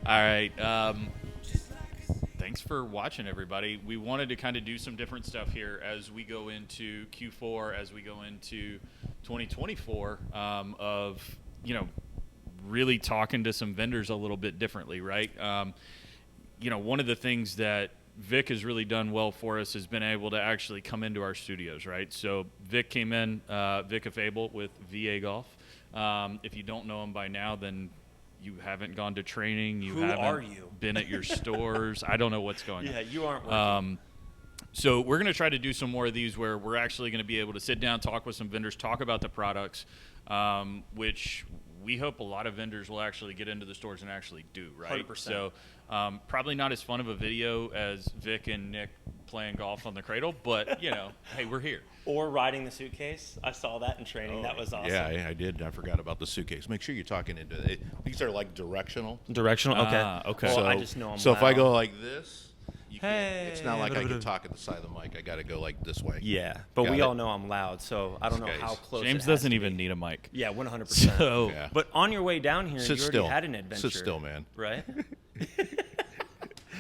All right. Thanks for watching, everybody. We wanted to kind of do some different stuff here as we go into Q4, as we go into 2024, of, really talking to some vendors a little bit differently, right? One of the things that Vic has really done well for us has been able to actually come into our studios, right? So Vic came in, Vic Afable with VA Golf. If you don't know him by now, then you haven't gone to training. Who are you? Been at your stores. I don't know what's going on. Yeah, you aren't working. So we're going to try to do some more of these where we're actually going to be able to sit down, talk with some vendors, talk about the products, which we hope a lot of vendors will actually get into the stores and actually do, right? 100%. So probably not as fun of a video as Vic and Nick playing golf on the cradle, but, hey, we're here. Or riding the suitcase. I saw that in training. That was awesome. Yeah, I did. I forgot about the suitcase. Make sure you're talking into it. These are like directional. Directional? Okay. Okay. Well, So, I just know I'm so if I loud. go like this, you can't, Hey, it's not like I can talk at the side of the mic. I got to go like this way. Yeah, but Got we it. all know I'm loud, so I don't know Okay. how close James it has doesn't to even be. need a mic. Yeah, 100%. So Yeah. But on your way down here, Sit you already still. had an adventure. Sit still, man. Right? you're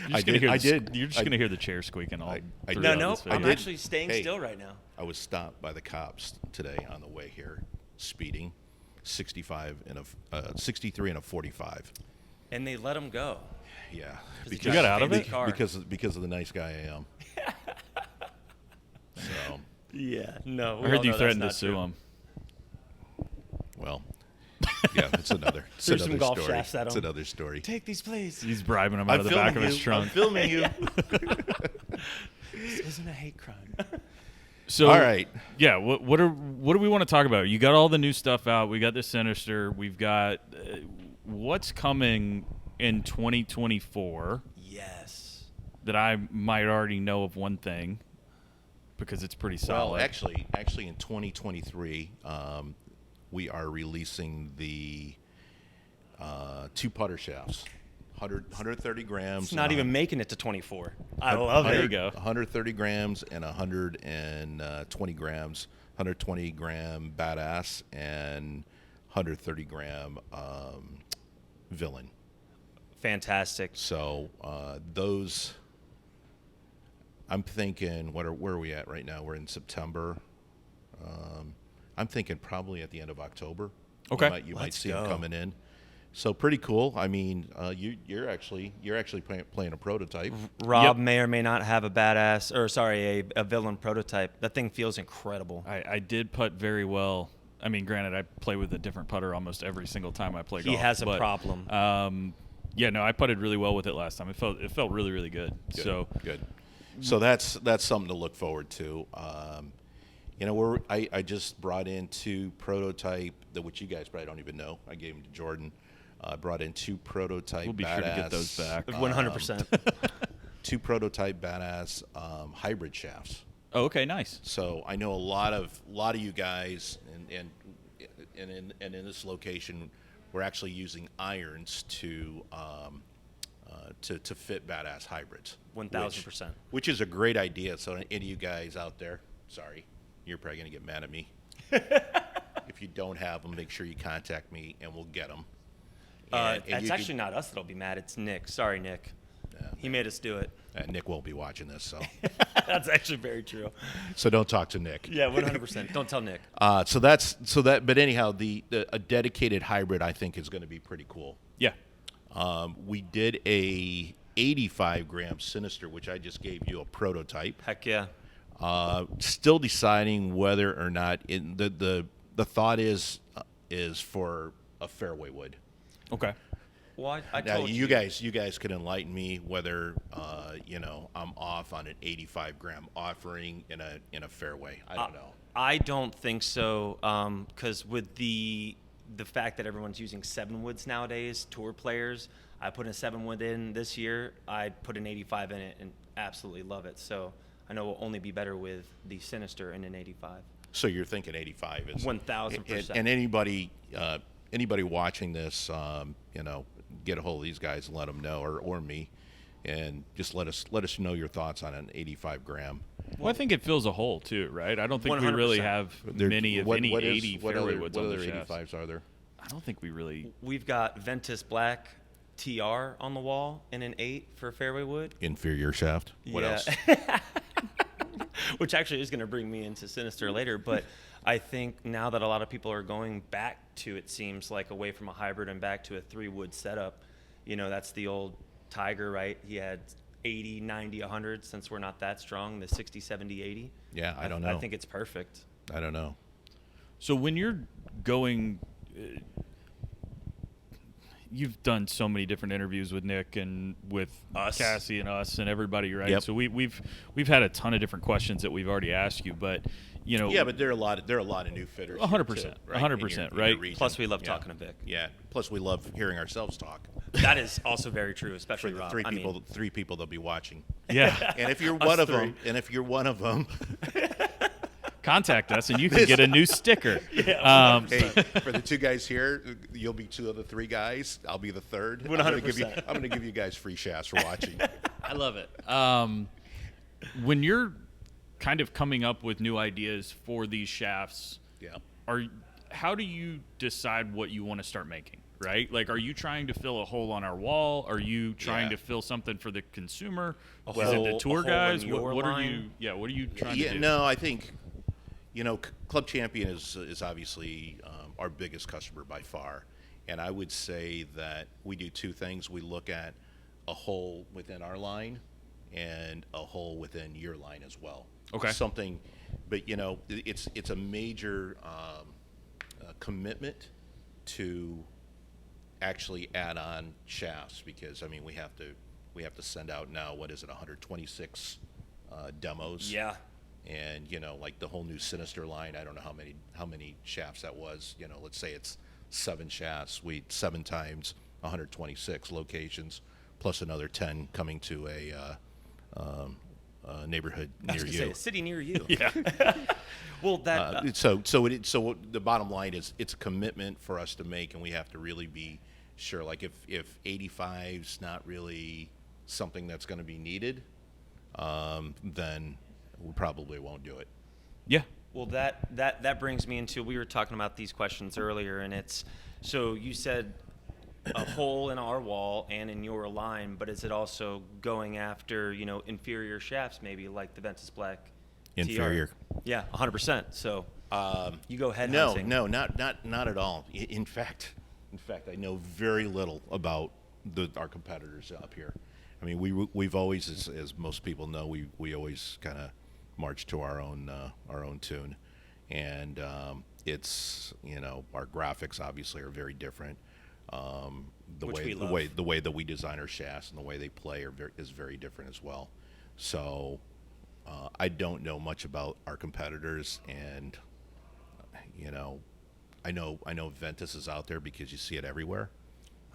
just gonna hear I the- did. You're just going to hear the chair squeaking all I throughout No, did. no, this video. I'm did. actually staying Hey. still right now. I was stopped by the cops today on the way here, speeding, 63 and a 45. And they let him go. Yeah, he You got out of it? because of the nice guy I am. So, Yeah, no. I heard you threatened to sue him. well, yeah, it's another. It's Threw some another golf story. shafts at It's him. another story. Take these, please. He's bribing him out of the back of his trunk. I'm filming you. This isn't a hate crime. So, All right. Yeah, what do we want to talk about? You got all the new stuff out. We got the Sinister. We've got what's coming in 2024 Yes. that I might already know of one thing because it's pretty solid. Well, actually, in 2023, we are releasing the two putter shafts, 130 grams. It's not and even making it to 24. I love There you it. go. 130 grams and 120 grams, 120 gram badass and 130 gram villain. Fantastic. So those, I'm thinking, where are we at right now? We're in September. I'm thinking probably at the end of October. Okay. You might Let's see them go. coming in. So pretty cool. I mean, you're actually playing a prototype. Rob Yep. may or may not have a badass, or sorry, a villain prototype. That thing feels incredible. I did putt very well. I mean, granted, I play with a different putter almost every single time I play golf. He has a but, problem. Yeah, no, I putted really well with it last time. It felt really, really good. Good, So good. So that's something to look forward to. I just brought in two prototype, which you guys probably don't even know. I gave them to Jordan. Brought in two prototype. we'll be sure to get those back. 100%. Two prototype badass hybrid shafts. Oh, okay, nice. So I know a lot of you guys, and in this location, we're actually using irons to fit badass hybrids. 1000%. Which is a great idea. So any of you guys out there, sorry, you're probably gonna get mad at me. If you don't have them, make sure you contact me and we'll get them. It's actually not us that'll be mad. It's Nick. Sorry, Nick. He made us do it. Nick won't be watching this, so That's actually very true. don't talk to Nick. Yeah, 100%. Don't tell Nick. But anyhow, a dedicated hybrid I think is going to be pretty cool. Yeah. We did a 85 gram Sinister, which I just gave you a prototype. Heck yeah. Still deciding whether or not the thought is for a fairway wood. Okay. Well, I Now told you guys can enlighten me whether I'm off on an 85 gram offering in a fairway. I don't know. I don't think so, because with the fact that everyone's using 7 woods nowadays, tour players, I put a 7 wood in this year. I put an 85 in it and absolutely love it. So I know it will only be better with the Sinister in an 85. So you're thinking 85 is 1000%. And anybody watching this, get a hold of these guys and let them know, or me, and just let us know your thoughts on an 85 gram. Well, I think it fills a hole too, right? I don't think we 100%. really have many of any 80 what fairway other, woods what on other the shafts. 85s are there? I don't think we really. We've got Ventus Black, TR on the wall and an 8 for fairway wood. Inferior shaft. What Yeah. else? Which actually is going to bring me into Sinister later, but I think now that a lot of people are going back to, it seems like, away from a hybrid and back to a 3-wood setup, that's the old Tiger, right? He had 80, 90, 100, since we're not that strong, the 60, 70, 80. Yeah, I don't know. I think it's perfect. I don't know. So when you're going, you've done so many different interviews with Nick and with Us. Cassie and us and everybody, right? Yep. So we've had a ton of different questions that we've already asked you, but Yeah, but there are a lot of new fitters. 100%, 100%, right? Plus, we love talking to Vic. Yeah. Plus, we love hearing ourselves talk. That is also very true, For especially the Rob. three people that'll be watching. Yeah. And if you're Us one of three. them, Contact us and you can get a new sticker. hey, for the 2 guys here, you'll be 2 of the 3 guys. I'll be the 3rd. 100%. I'm gonna give you guys free shafts for watching. I love it. When you're kind of coming up with new ideas for these shafts, Yeah. how do you decide what you want to start making? Right? Like, are you trying to fill a hole on our wall? Are you trying Yeah. to fill something for the consumer? Is hole- it the tour a hole guys? in your What are line? you? Yeah. What are you trying to Yeah, do? no, I think, Club Champion is obviously our biggest customer by far. And I would say that we do 2 things. We look at a hole within our line and a hole within your line as well. Okay. Something, but it's a major commitment to actually add on shafts, because we have to send out now, what is it, 126 demos. Yeah. And like the whole new Sinister line, I don't know how many shafts that was. Let's say it's 7 shafts. 7 times 126 locations, plus another 10 coming to a neighborhood I was near gonna say, you. a city near you. Yeah. Well, that So the bottom line is, it's a commitment for us to make, and we have to really be sure. Like if 85's not really something that's going to be needed, then we probably won't do it. Yeah. Well, that brings me into, we were talking about these questions earlier, and it's, so you said a hole in our wall and in your line, but is it also going after, inferior shafts, maybe like the Ventus Black TR? Inferior. Yeah, 100%. So you go head No, hunting. no, not at all. In fact, I know very little about our competitors up here. We've always, as most people know, we always kind of march to our own tune, and it's our graphics obviously are very different. Which we love. The way that we design our shafts and the way they play is very different as well. So I don't know much about our competitors, and I know Ventus is out there because you see it everywhere.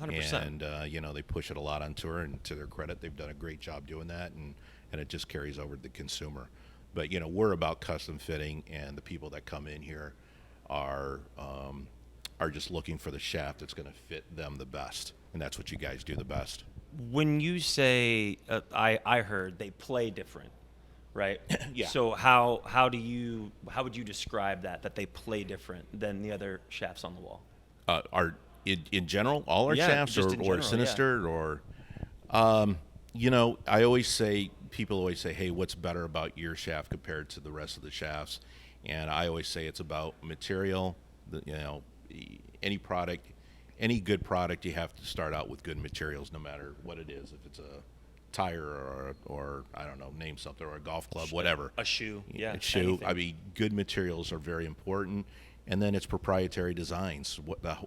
100%. And they push it a lot on tour, and to their credit, they've done a great job doing that, and it just carries over to the consumer. But we're about custom fitting, and the people that come in here are just looking for the shaft that's going to fit them the best, and that's what you guys do the best. When you say, I heard they play different, right? Yeah. So how would you describe that they play different than the other shafts on the wall? In general, all our Yeah, shafts, just or in general, Sinister, or people always say, hey, what's better about your shaft compared to the rest of the shafts? And I always say it's about material. Any product, any good product, you have to start out with good materials, no matter what it is. If it's a tire or I don't know, name something, or a golf club, whatever. A shoe, yeah. A shoe. anything. Good materials are very important, and then it's proprietary designs.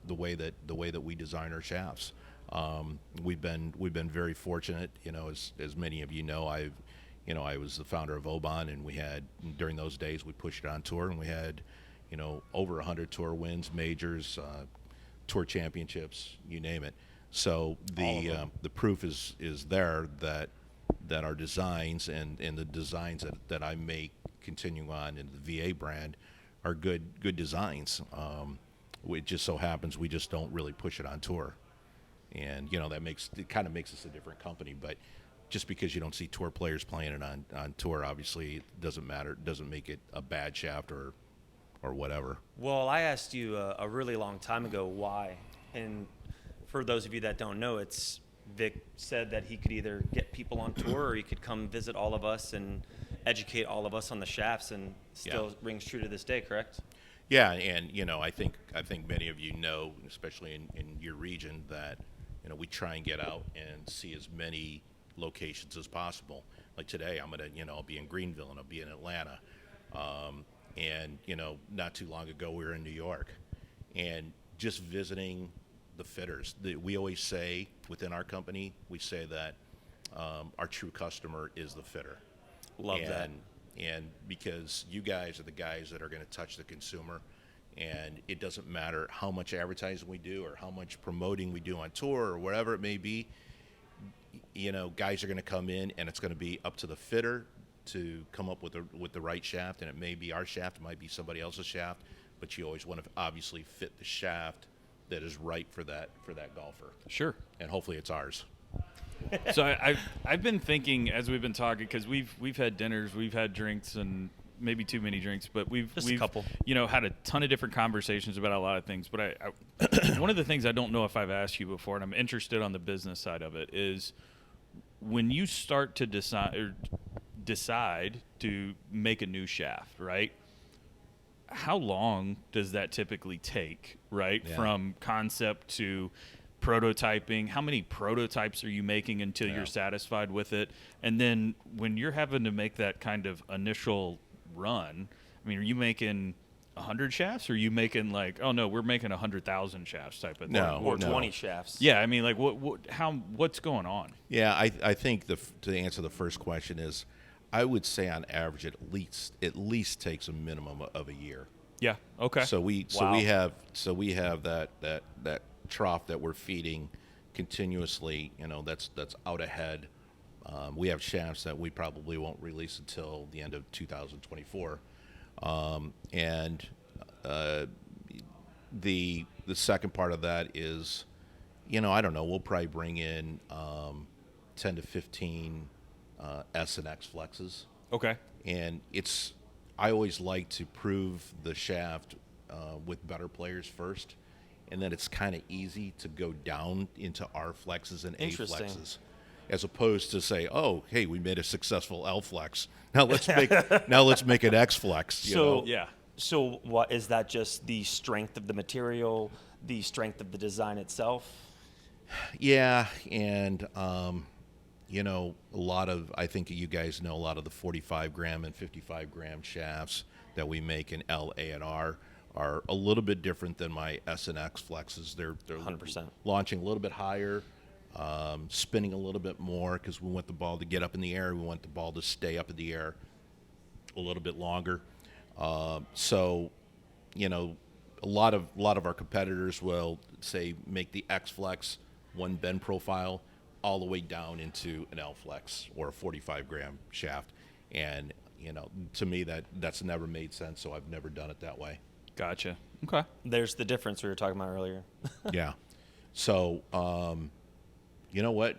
The way that we design our shafts. We've been very fortunate. As many of you know, I was the founder of Oban, and we had, during those days, we pushed it on tour, and we had over 100 tour wins, majors, tour championships, you name it. So the proof is there that our designs and the designs that I make continuing on in the VA brand are good designs. It just so happens we just don't really push it on tour, and that kind of makes us a different company. But just because you don't see tour players playing it on tour, obviously it doesn't matter. It doesn't make it a bad shaft or whatever. Well, I asked you a really long time ago why, and for those of you that don't know, it's Vic said that he could either get people on tour or he could come visit all of us and educate all of us on the shafts, and still rings true to this day, correct? Yeah, and I think many of you know, especially in your region, that we try and get out and see as many locations as possible. Like today, I'm gonna I'll be in Greenville and I'll be in Atlanta, and not too long ago we were in New York, and just visiting the fitters. We always say within our company, we say that our true customer is the fitter. Love that. And because you guys are the guys that are going to touch the consumer, and it doesn't matter how much advertising we do or how much promoting we do on tour or whatever it may be, guys are going to come in and it's going to be up to the fitter to come up with the right shaft, and it may be our shaft, it might be somebody else's shaft, but you always want to obviously fit the shaft that is right for that golfer. Sure. And hopefully it's ours. So I've been thinking as we've been talking, because we've had dinners, we've had drinks, and maybe too many drinks, but we've a couple. Had a ton of different conversations about a lot of things. But I one of the things I don't know if I've asked you before, and I'm interested on the business side of it, is when you start to decide to make a new shaft, right? How long does that typically take, right? Yeah. From concept to prototyping. How many prototypes are you making until Yeah. you're satisfied with it? And then when you're having to make that kind of initial run, I mean, are you making 100 shafts, or are you making like, oh no, we're making 100,000 shafts type of thing? No. Or 20 shafts. Yeah, I mean, like what's going on? Yeah, I think to answer the first question is, I would say on average it at least takes a minimum of a year. Yeah. Okay. So we have that trough that we're feeding continuously. That's out ahead. We have shafts that we probably won't release until the end of 2024, and the second part of that is, I don't know. We'll probably bring in 10 to 15 S and X flexes. Okay. And I always like to prove the shaft with better players first, and then it's kind of easy to go down into R flexes and A Interesting. flexes, as opposed to say, oh, hey, we made a successful L flex. Now let's make an X flex. So Yeah. So what is that? Just the strength of the material, the strength of the design itself? Yeah, and I think you guys know a lot of the 45 gram and 55 gram shafts that we make in L, A, and R are a little bit different than my S and X flexes. They're 100%. launching a little bit higher, spinning a little bit more, because we want the ball to get up in the air. We want the ball to stay up in the air a little bit longer. So, a lot of our competitors will say make the X flex one bend profile all the way down into an L flex or a 45 gram shaft, and to me that's never made sense. So I've never done it that way. Gotcha. Okay. There's the difference we were talking about earlier. Yeah. So you know what?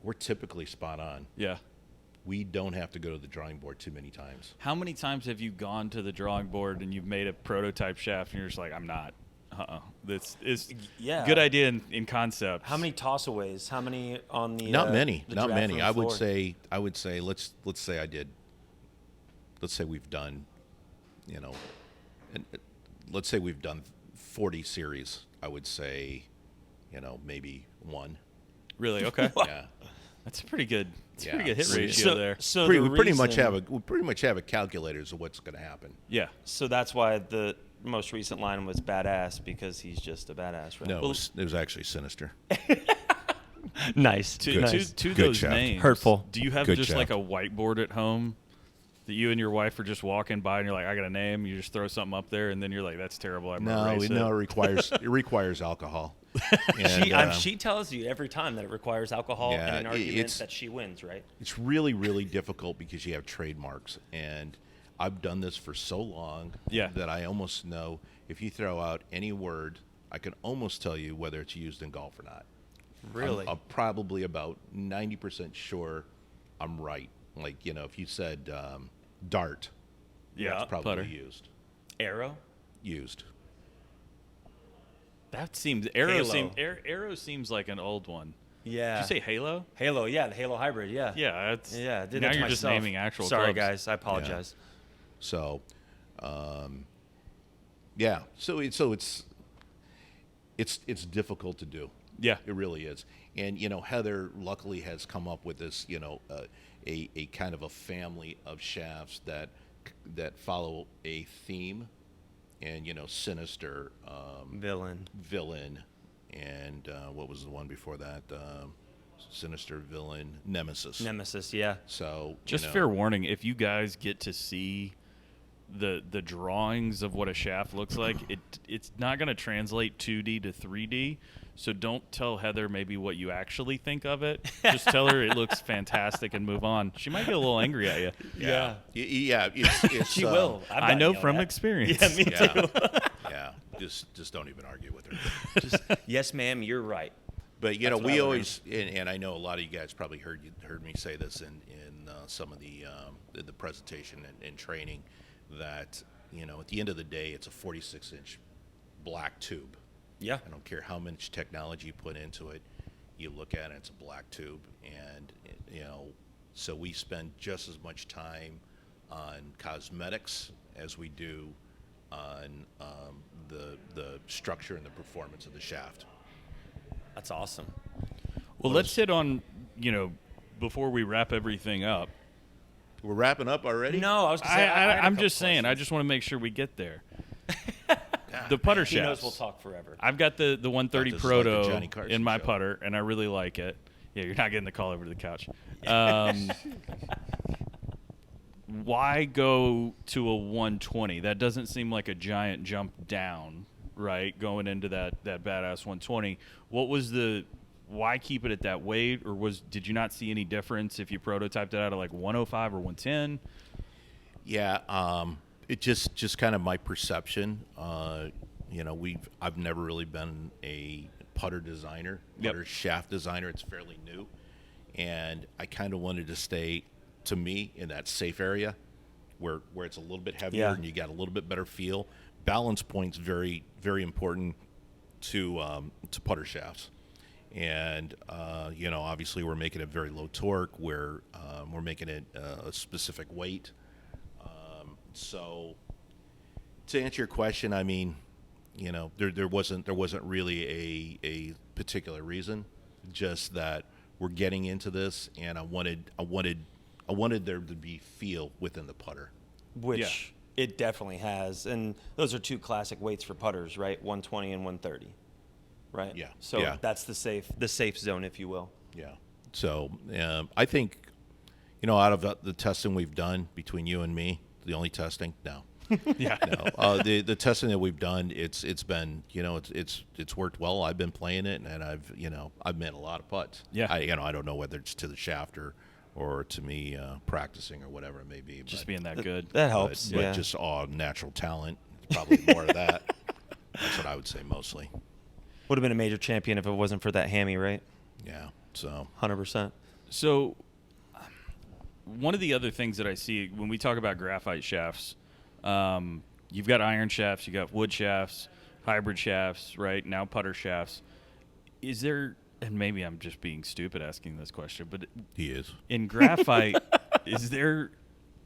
We're typically spot on. Yeah. We don't have to go to the drawing board too many times. How many times have you gone to the drawing board and you've made a prototype shaft and you're just like, I'm not. This is Yeah. good idea in concept. How many tossaways? How many on the? Not many. the Not draft many. room I would floor? say let's say we've done, and let's say we've done 40 series. I would say, maybe one. Really? Okay. Yeah. That's a pretty good. It's a pretty Yeah. good hit So- ratio there. So we the pretty much reason- have a calculator of what's going to happen. Yeah. So that's why the most recent line was badass, because he's just a badass, right? No, it was actually sinister. Nice. To nice. to Good those shaft. names. Hurtful. Do you have Good just like a shaft. whiteboard at home that you and your wife are just walking by and you're like, I got a name. You just throw something up there and then you're like, that's terrible. I'm gonna erase It requires alcohol. And, She tells you every time that it requires alcohol Yeah, and an argument it's- that she wins, right? It's really, really difficult because you have trademarks, and I've done this for so long Yeah. that I almost know if you throw out any word, I can almost tell you whether it's used in golf or not. Really? I'm probably about 90% sure I'm right. Like, if you said dart, Yeah. it's probably putter. used. Arrow? Used. That seems arrow Halo. arrow seems like an old one. Yeah. Did you say Halo? Halo? Yeah, the Halo Hybrid. Yeah. Yeah, that's Yeah. I did now that to you're just myself. naming actual Sorry, clubs. guys. I apologize. So, yeah. So it's difficult to do. Yeah. It really is. And Heather luckily has come up with this, a kind of a family of shafts that follow a theme, and sinister, villain, and what was the one before that? Sinister, villain, nemesis. Nemesis. Yeah. So Just fair warning, if you guys get to see the drawings of what a shaft looks like, it's not going to translate 2D to 3D. So don't tell Heather maybe what you actually think of it. Just tell her it looks fantastic and move on. She might get a little angry at you. Yeah. Yeah. It's, She will. I've I gotten know yelled from at. experience. Yeah, me Yeah. too. Yeah. Just don't even argue with her. Just, yes, ma'am. You're right. But That's what I we learned. always, and I know a lot of you guys probably heard me say this in some of the presentation and training, that at the end of the day, it's a 46-inch black tube. Yeah. I don't care how much technology you put into it. You look at it, it's a black tube, and so we spend just as much time on cosmetics as we do on the structure and the performance of the shaft. That's awesome. Well, let's hit on, before we wrap everything up. We're wrapping up already? No, I was gonna say, I had a I'm couple just saying, I questions. just want to make sure we get there. The putter He shafts. knows we'll talk forever. I've got the 130 This is like the Proto Johnny Carson in my show. putter, and I really like it. Yeah, you're not getting the call over to the couch. Why go to a 120? That doesn't seem like a giant jump down, right? Going into that badass 120. Why keep it at that weight, or did you not see any difference if you prototyped it out at like 105 or 110? Yeah, it just kind of my perception. I've never really been a putter designer, Yep. putter shaft designer. It's fairly new, and I kind of wanted to stay, to me, in that safe area where it's a little bit heavier Yeah. and you got a little bit better feel. Balance point's very, very important to putter shafts. And obviously we're making it very low torque. We're making it a specific weight. So to answer your question, I mean, there wasn't really a particular reason, just that we're getting into this, and I wanted there to be feel within the putter. Which it definitely has. And those are two classic weights for putters, right? 120 and 130. Right? Yeah. So Yeah. that's the safe zone, if you will. Yeah. So I think, out of the testing we've done between you and me, the only testing, no. Yeah. No, the testing that we've done, it's been, it's worked well. I've been playing it, and I've made a lot of putts. Yeah. I don't know whether it's to the shaft or to me practicing or whatever it may be. Just but, being that good. That helps. but yeah. just all natural talent. Probably more of that. That's what I would say mostly. Would have been a major champion if it wasn't for that hammy, right? Yeah. So 100%. So, one of the other things that I see when we talk about graphite shafts, you've got iron shafts, you got wood shafts, hybrid shafts, right? Now putter shafts. Is there, and maybe I'm just being stupid asking this question, but he is. in graphite,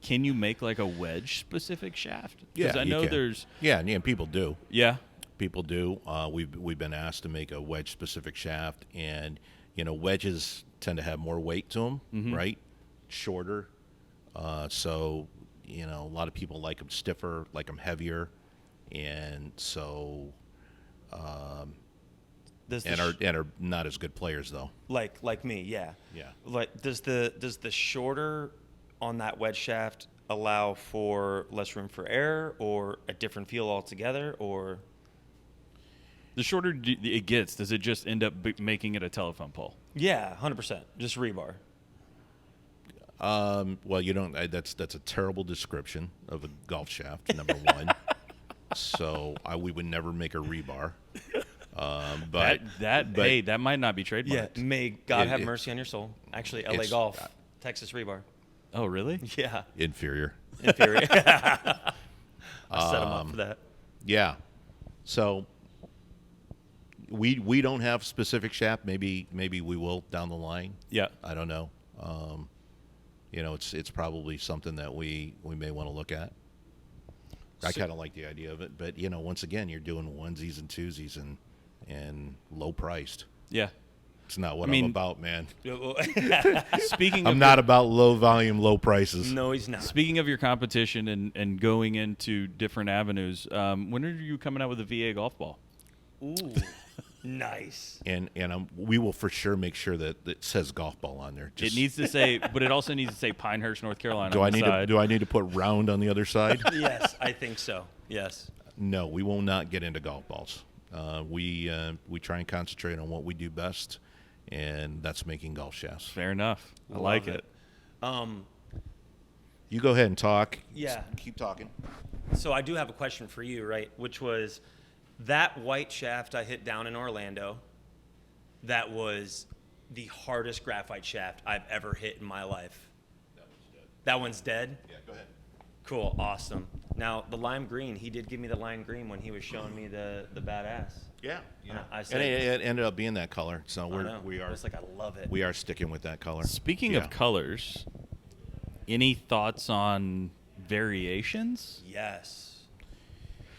can you make like a wedge specific shaft? Because Yeah, I you know can. there's, Yeah, and people do. yeah. People do. We've been asked to make a wedge specific shaft, and wedges tend to have more weight to them, Mm-hmm. right? Shorter, so a lot of people like them stiffer, like them heavier, and so Does the and are not as good players though. like me, yeah. Yeah. Like does the shorter on that wedge shaft allow for less room for error or a different feel altogether, or The shorter it gets, does it just end up making it a telephone pole? yeah, 100%, just rebar. Well, you don't. That's a terrible description of a golf shaft. Number one. So we would never make a rebar. But that might not be trademarked. May God It- have it- mercy on your soul. Actually, LA it's- Golf, Texas rebar. Oh, really? Yeah, inferior. inferior. I set him up for that. Yeah. So we don't have specific shaft. Maybe we will down the line. Yeah. I don't know. It's probably something that we may want to look at. I kind of like the idea of it, but once again, you're doing onesies and twosies and low priced. Yeah. It's not what I mean- I'm about, man. Speaking I'm of not about low volume, low prices. No, he's not. Speaking of your competition and going into different avenues, when are you coming out with a VA golf ball? Ooh, nice. And we will for sure make sure that it says golf ball on there. It needs to say, but it also needs to say Pinehurst, North Carolina. Do on I the need side. to put round on the other side? Yes, I think so. Yes. No, we will not get into golf balls. We try and concentrate on what we do best, and that's making golf shafts. Fair enough. I like Love it. You go ahead and talk. Yeah. Keep talking. So I do have a question for you, right? Which was that white shaft I hit down in Orlando. That was the hardest graphite shaft I've ever hit in my life. That one's dead? Yeah, go ahead. Cool, awesome. Now the lime green, he did give me the lime green when he was showing me the badass. Yeah. I And said, it ended up being that color, so I know. we I are was like, I love it. we are sticking with that color. Speaking Yeah. of colors, any thoughts on variations? Yes.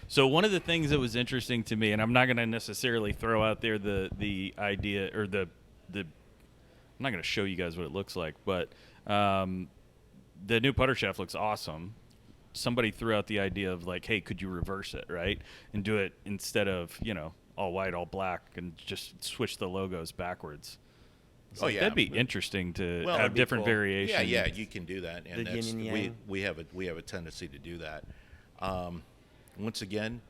So one of the things that was interesting to me, and I'm not going to necessarily throw out there the idea or the I'm not going to show you guys what it looks like, but the new putter shaft looks awesome. Somebody threw out the idea of like, hey, could you reverse it, right, and do it instead of all white, all black, and just switch the logos backwards. Oh, yeah. That'd be interesting to Well, have that'd be different cool. variations. Yeah, you can do that, and The that's yin and we yang. we have a tendency to do that. Once again,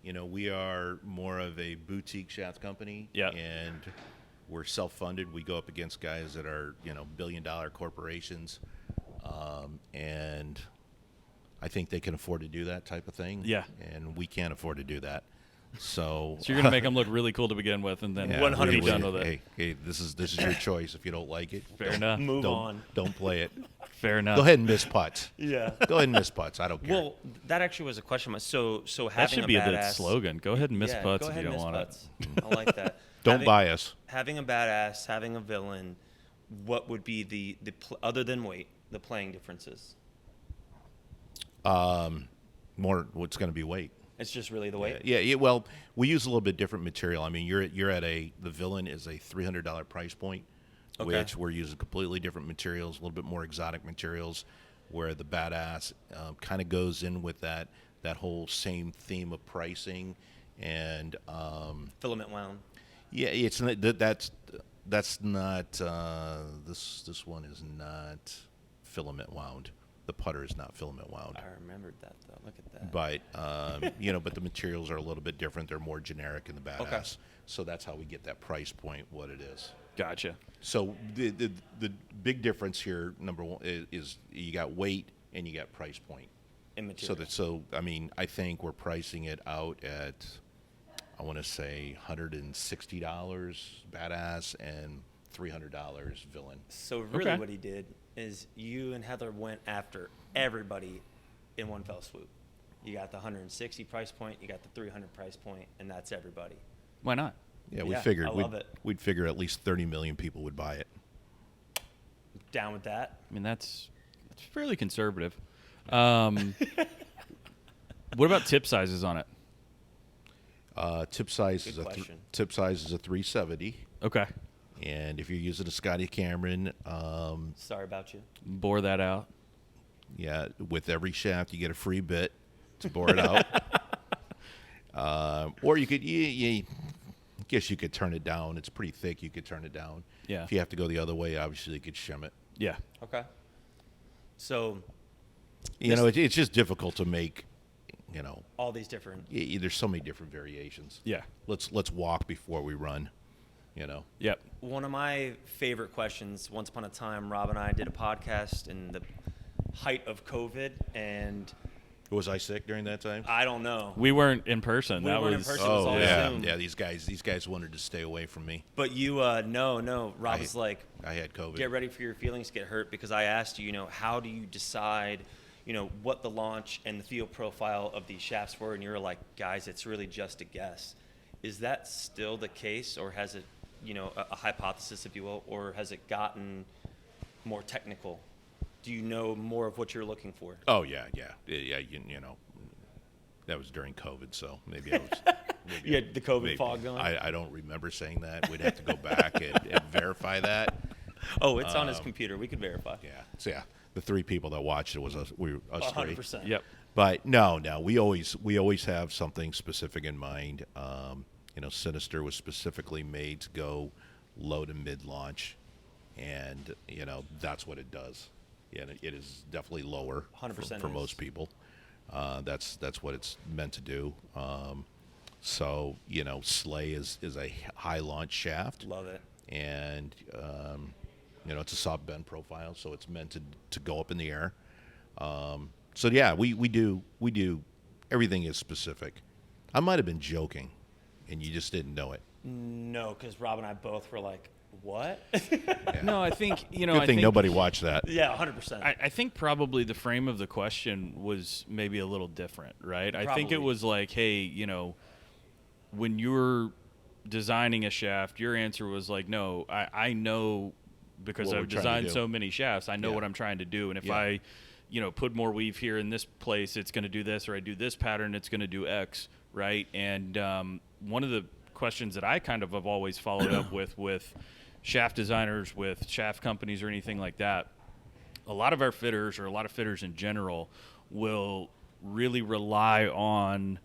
we are more of a boutique shaft company, Yeah. and we're self-funded. We go up against guys that are billion-dollar corporations, and I think they can afford to do that type of thing. Yeah. and we can't afford to do that. So, So you're gonna make them look really cool to begin with, and then yeah, 100%. be done with it. Hey, this is your choice. If you don't like it, Fair don't- enough. Move don't, on. Don't play it. Fair enough. Go ahead and miss putts. Yeah. Go ahead and miss putts. I don't care. Well, that actually was a question. So having That should be a badass, good slogan. Go ahead and miss yeah, putts go if ahead you and don't miss want putts. I like that. Don't having, buy us. Having a badass, having a villain, what would be the other than weight, the playing differences? More, what's going to be weight. It's just really the weight. Yeah. Well, we use a little bit different material. I mean, you're at the villain is a $300 price point, Okay. which we're using completely different materials, a little bit more exotic materials, where the badass kind of goes in with that whole same theme of pricing, and Filament wound. yeah, it's not, that's not this one is not filament wound. The putter is not filament wound. I remembered that though. Look at that. But but the materials are a little bit different. They're more generic in the badass. Okay. So that's how we get that price point what it is. Gotcha. So the big difference here, number one, is you got weight and you got price point. In material. So I mean, I think we're pricing it out at, I want to say $160 badass and $300 villain. So really Okay. what he did is you and Heather went after everybody in one fell swoop. You got the 160 price point, you got the 300 price point, and that's everybody. Why not? Yeah, we Yeah, figured I love it. we'd figure at least 30 million people would buy it. Down with that? I mean, that's fairly conservative. What about tip sizes on it? Tip size Good is a question. tip size is a 370. Okay. And if you're using a Scotty Cameron, Sorry about you. Bore that out. yeah, with every shaft you get a free bit to bore it out. Or you could, I guess you could turn it down. It's pretty thick. You could turn it down. Yeah. If you have to go the other way, obviously you could shim it. Yeah. Okay. So It's just difficult to make. all these different. There's so many different variations. Yeah. Let's walk before we run. Yep. One of my favorite questions, once upon a time, Rob and I did a podcast in the height of COVID, and Was I sick during that time? I don't know. We weren't in person. We that weren't in was person. It was all yeah, Zoom. yeah. These guys wanted to stay away from me. But you, no. Rob was like, I had COVID. get ready for your feelings to get hurt, because I asked you, how do you decide, what the launch and the field profile of these shafts were? And you were like, guys, it's really just a guess. Is that still the case, or has it, a hypothesis, if you will, or has it gotten more technical? Do you know more of what you're looking for? Oh yeah. You know, that was during COVID, so maybe I was. Maybe You had the COVID fog going? I don't remember saying that. We'd have to go back and verify that. Oh, it's on his computer. We could verify. Yeah. So yeah, the 3 people that watched it was us. We were us 3. 100%. Yep. But no, we always have something specific in mind. Sinister was specifically made to go low to mid launch, and that's what it does. Yeah, it is definitely lower 100% for is. most people. That's what it's meant to do. So Slay is a high launch shaft, Love it. and it's a soft bend profile, so it's meant to go up in the air. So yeah, we do everything is specific. I might have been joking, and you just didn't know it. No, because Rob and I both were like, what? No, I think Good I thing think, nobody watched that. Yeah, 100%. I think probably the frame of the question was maybe a little different, right? I think it Probably. was like, hey, when you're designing a shaft, your answer was like, no, I know because What we're I've trying to designed do. so many shafts, I know Yeah. what I'm trying to do, and if Yeah. I put more weave here in this place, it's going to do this, or I do this pattern, it's going to do X, right? And one of the questions that I kind of have always followed up with shaft designers, with shaft companies, or anything like that, a lot of our fitters, or a lot of fitters in general, will really rely on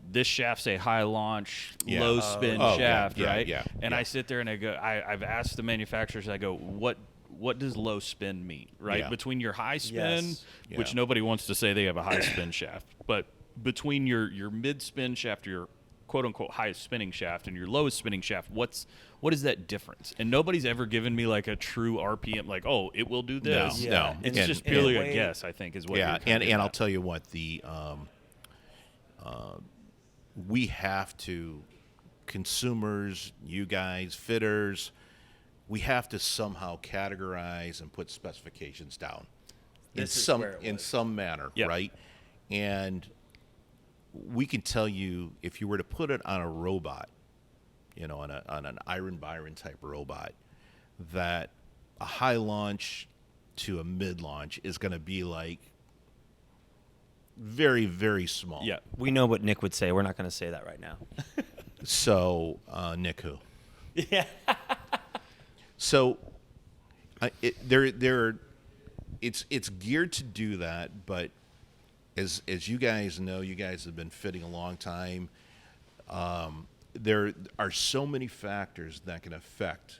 this shaft's a high launch, Yeah. low spin Oh, yeah, shaft, yeah, right? yeah, And yeah. I sit there and I go, I've asked the manufacturers, I go, what does low spin mean, right? Yeah. Between your high spin, Yes. which Yeah. nobody wants to say they have a high spin shaft, but between your mid spin shaft, your quote unquote highest spinning shaft, and your lowest spinning shaft, what is that difference? And nobody's ever given me like a true RPM, like, oh, it will do this. Yeah. No. It's And- just in a purely a way- guess, I think, is what. Yeah, you're kinda and getting I'll at. tell you what, we have to, consumers, you guys, fitters, we have to somehow categorize and put specifications down This is where it in was. some manner, Yeah. right? And we can tell you, if you were to put it on a robot, on an Iron Byron type robot, that a high launch to a mid launch is going to be like very, very small. Yeah. We know what Nick would say. We're not going to say that right now. So, Nick, who? Yeah. So, it's geared to do that, but as you guys know, you guys have been fitting a long time. There are so many factors that can affect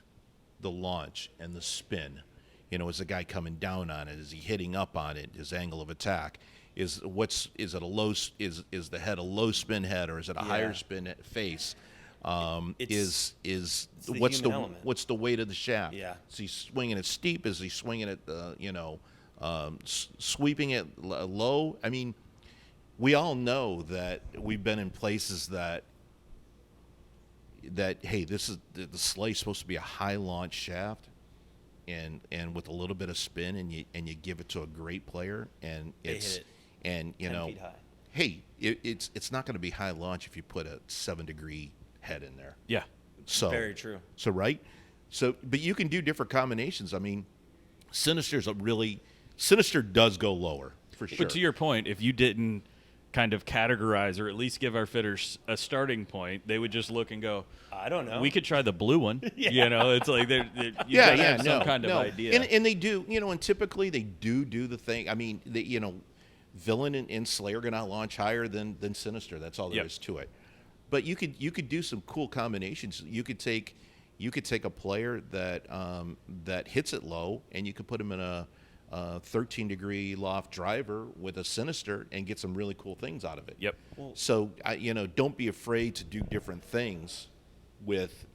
the launch and the spin. Is the guy coming down on it? Is he hitting up on it? His angle of attack is it a low? Is the head a low spin head, or is it a higher Yeah. spin face? It's the What's human element. what's the weight of the shaft? Yeah. Is he swinging it steep? Is he swinging it sweeping it low? I mean, we all know that we've been in places that hey, this is the Slay's supposed to be a high launch shaft, and with a little bit of spin, and you give it to a great player, and They it's hit it and 10 feet high. hey, it's not going to be high launch if you put a 7-degree head in there. Yeah. So Very true. So right. So, but you can do different combinations. I mean, Sinister does go lower for sure. But to your point, if you didn't kind of categorize or at least give our fitters a starting point, they would just look and go, I don't know. we could try the blue one. It's like you yeah, gotta have some no, kind no. of idea. And they do, and typically they do the thing. I mean, Villain and Slayer are going to launch higher than Sinister. That's all there Yep. is to it. But you could do some cool combinations. You could take a player that hits it low, and you could put him in a 13-degree loft driver with a Sinister and get some really cool things out of it. Yep. So don't be afraid to do different things with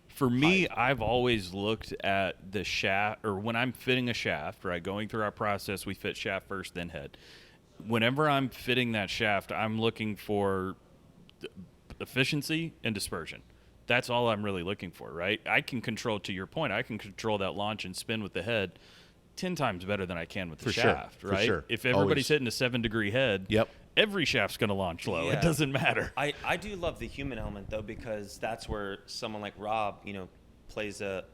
For me, I've always looked at the shaft, or when I'm fitting a shaft, right, going through our process, we fit shaft first, then head. Whenever I'm fitting that shaft, I'm looking for efficiency and dispersion. That's all I'm really looking for, right? I can control, to your point, I can control that launch and spin with the head 10 times better than I can with the For sure, shaft, for right? sure. If everybody's Always. hitting a 7-degree head, Yep. every shaft's going to launch low. Yeah. It doesn't matter. I do love the human element though, because that's where someone like Rob, plays a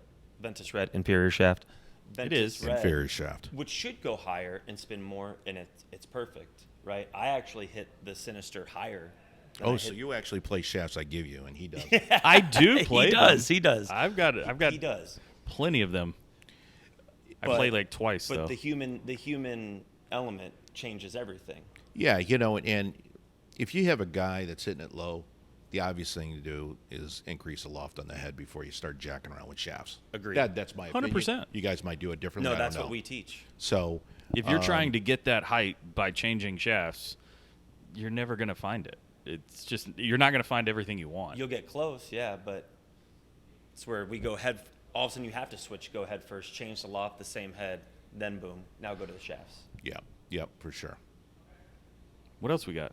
Ventus Red inferior shaft. Ventus is. Red, Inferior shaft. which should go higher and spin more, and it's perfect, right? I actually hit the Sinister higher. than I Oh, so hit- you actually play shafts I give you, and he does. I do play He does. He does. I've got He does. plenty of them. I But- played like twice, But though. the human element changes everything. Yeah, and if you have a guy that's hitting it low, the obvious thing to do is increase the loft on the head before you start jacking around with shafts. Agreed. That's my opinion. 100%. You guys might do it differently. No, I don't that's what know. we teach. So If you're trying to get that height by changing shafts, you're never going to find it. It's just you're not going to find everything you want. You'll get close, yeah, but it's where we go head. All of a sudden, you have to switch, go head first, change the loft, the same head, then boom. Now go to the shafts. Yep, for sure. What else we got?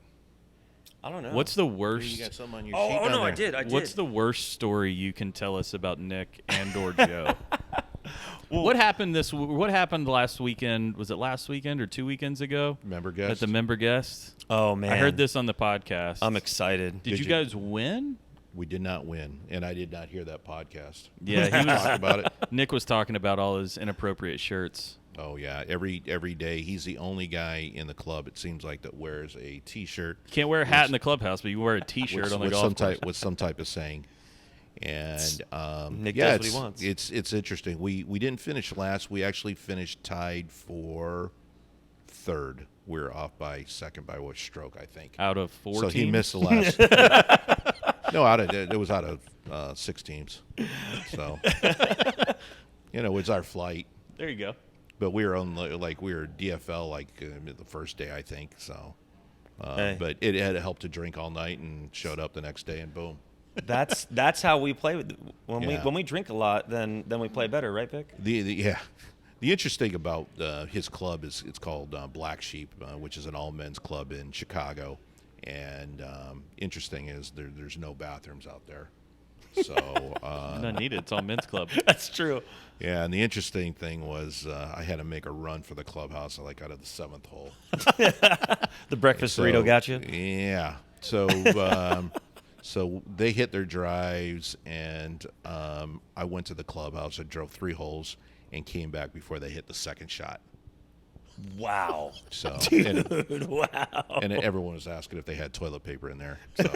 I don't know. What's the Here, worst? you got something on your Oh, sheet oh down no, I there. did. What's the worst story you can tell us about Nick and or Joe? What happened What happened last weekend? Was it last weekend or 2 weekends ago? Member guest? At the member guest. Oh man, I heard this on the podcast. I'm excited. Did you guys win? We did not win, and I did not hear that podcast. Yeah, he was. Talk about it. Nick was talking about all his inappropriate shirts. Oh yeah, every day he's the only guy in the club. It seems like that wears a T-shirt. You can't wear a hat in the clubhouse, but you can wear a T-shirt with, on the with golf some course. type with some type of saying. And Nick yeah, does what he wants. it's interesting. We didn't finish last. We actually finished tied for third. We were off by second by a stroke, I think. Out of 4 so teams. he missed the last. No, it was out of 6 teams. So it's our flight. There you go. But we were on we were DFL the first day, I think. So, Hey. but it had helped to drink all night and showed up the next day and boom. That's how we play when Yeah. we drink a lot. Then we play better, right, Vic? The interesting about his club is it's called Black Sheep, which is an all men's club in Chicago. And interesting is there's no bathrooms out there. So None needed. It's all men's club. That's true. yeah, and the interesting thing was I had to make a run for the clubhouse out of the 7th hole. The breakfast burrito got you. Yeah. So so they hit their drives, and I went to the clubhouse. I drove 3 holes and came back before they hit the second shot. Wow. So Dude, wow. and everyone was asking if they had toilet paper in there. So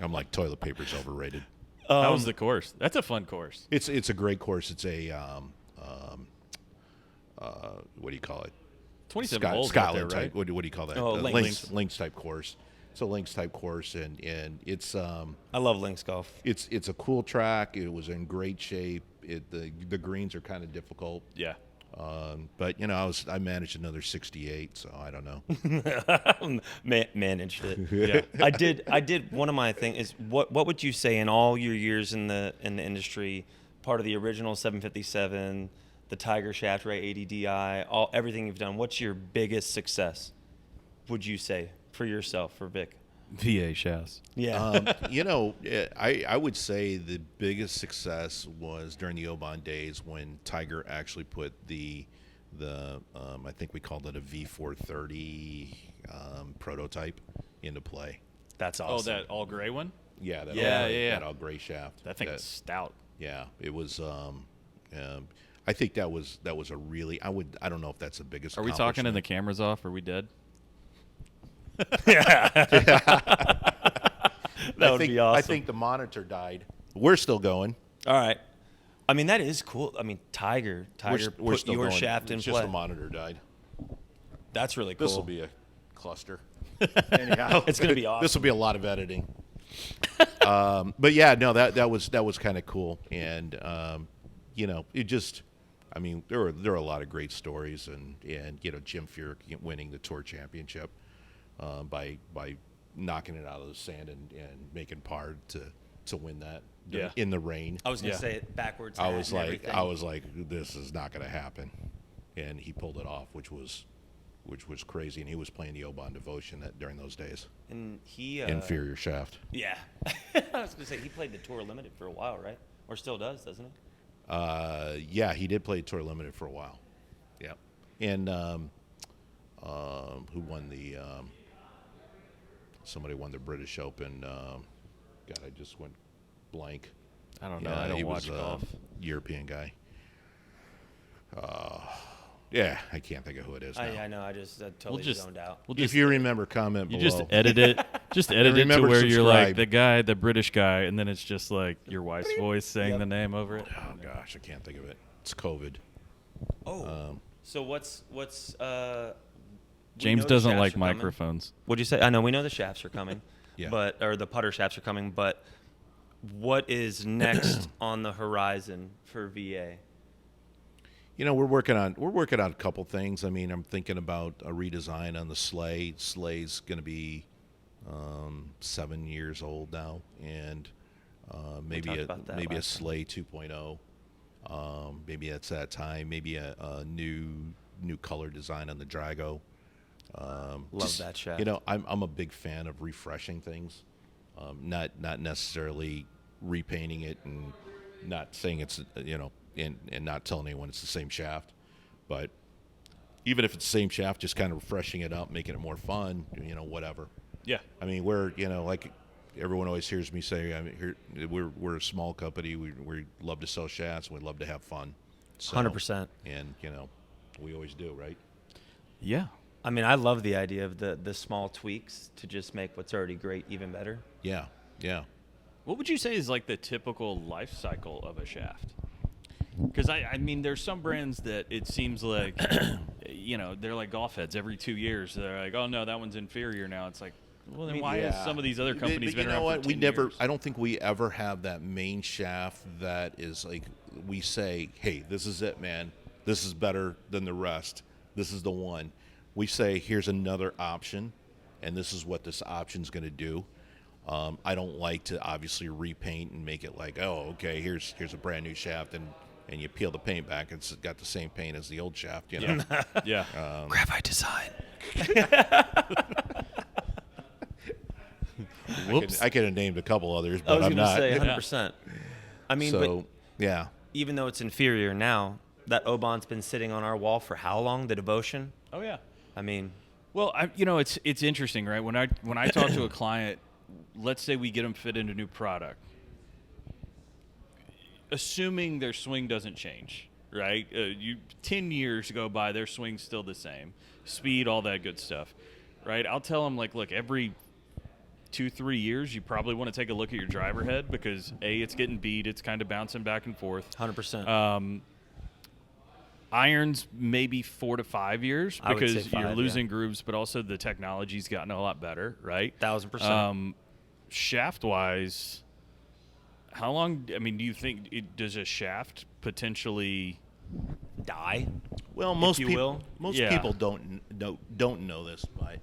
I'm like, toilet paper's overrated. How was the course? That's a fun course. It's a great course. It's a what do you call it? 27 holes out there, Scotland right? type. What do you call that? Oh, links. Links type course. It's a links type course, and it's I love links golf. it's a cool track. It was in great shape. The greens are kind of difficult. Yeah. But I managed another 68, so I don't know. Managed it. Yeah. I did. One of my things is what would you say in all your years in the industry, part of the original 757, the Tiger Shaft Ray 80 Di, everything you've done. What's your biggest success? Would you say for yourself, for Vic? VA shafts. Yeah. I would say the biggest success was during the Oban days when Tiger actually put the I think we called it a V430 prototype into play. That's Oh, awesome. that all gray one? Yeah, that Yeah, all gray, yeah, yeah. that all gray shaft. That thing's stout. Yeah, it was. I think that was a really. I don't know if that's the biggest. Are we talking and the accomplishment. camera's off? Are we dead? That would be awesome. I think the monitor died. We're still going. All right. I mean, that is cool. I mean, Tiger We're put still your going. shaft in it's play. just the monitor died. That's really cool. This will be a cluster. Anyhow, It's gonna be awesome. This will be a lot of editing. But yeah, no, that was kind of cool, and it just. I mean, there are a lot of great stories, and Jim Furyk winning the tour championship by knocking it out of the sand and making par to win that Yeah. in the rain. I was gonna Yeah. say it backwards. I hat was and like, everything. this is not going to happen, and he pulled it off, which was crazy. And he was playing the Oban Devotion during those days. And he Inferior shaft. Yeah. I was gonna say he played the Tour Limited for a while, right? Or still does, doesn't he? Yeah, he did play Tour Limited for a while. Yeah, and who won the somebody won the British Open. God, I just went blank. I don't know. Yeah, I he don't watch was golf. a European guy. Yeah, I can't think of who it is now. I know. I totally just- zoned out. We'll If just you remember, comment you below. just edit it. Just edit it to remember, where you're like subscribe. the guy, the British guy, and then it's just like your wife's voice saying Yep. the name over it. Oh gosh, I can't think of it. It's COVID. Oh. So what's we James know the doesn't shafts like are coming. microphones. What'd you say? I know we know the shafts are coming, Yeah. or the putter shafts are coming. But what is next on the horizon for VA? You know, we're working on a couple things. I mean, I'm thinking about a redesign on the sleigh. Sleigh's going to be 7 years old now, and maybe talked a about that maybe a last time. sleigh 2.0. Maybe that's that time. Maybe a new color design on the Drago. Love that shaft. You know, I'm a big fan of refreshing things, not necessarily repainting it and not saying it's and not telling anyone it's the same shaft, but even if it's the same shaft, just kind of refreshing it up, making it more fun. Whatever. Yeah. I mean, we're like everyone always hears me say, we're a small company. We love to sell shafts. We love to have fun. So, 100%. And we always do, right? Yeah. I mean, I love the idea of the small tweaks to just make what's already great even better. Yeah. Yeah. What would you say is like the typical life cycle of a shaft? Because I mean, there's some brands that it seems like, they're like golf heads. Every 2 years, they're like, oh no, that one's inferior now. It's like, well, then why has some of these other companies But been you know around what? for We 10 never. years? I don't think we ever have that main shaft that is like we say, hey, this is it, man. This is better than the rest. This is the one. We say, here's another option, and this is what this option's going to do. I don't like to obviously repaint and make it like, oh, okay, here's a brand new shaft, and you peel the paint back, it's got the same paint as the old shaft. Yeah. Graphite design. Whoops. I could have named a couple others, I but was I'm going to not. say 100%. I mean, but So yeah. even though it's inferior now, that Oban's been sitting on our wall for how long? The Devotion? Oh yeah. I mean, Well, it's interesting, right? When I talk to a client, let's say we get them fit into a new product, assuming their swing doesn't change, right? 10 years go by, their swing's still the same, speed, all that good stuff, right? I'll tell them like, look, every 2-3 years, you probably want to take a look at your driver head because it's getting beat, it's kind of bouncing back and forth. 100%. Irons maybe 4 to 5 years I would say because you're 5, losing grooves, but also the technology's gotten a lot better, right? 1,000%. Shaft wise, how long? I mean, do you think does a shaft potentially? Die? Well, most you people will. most Yeah. people don't know this, but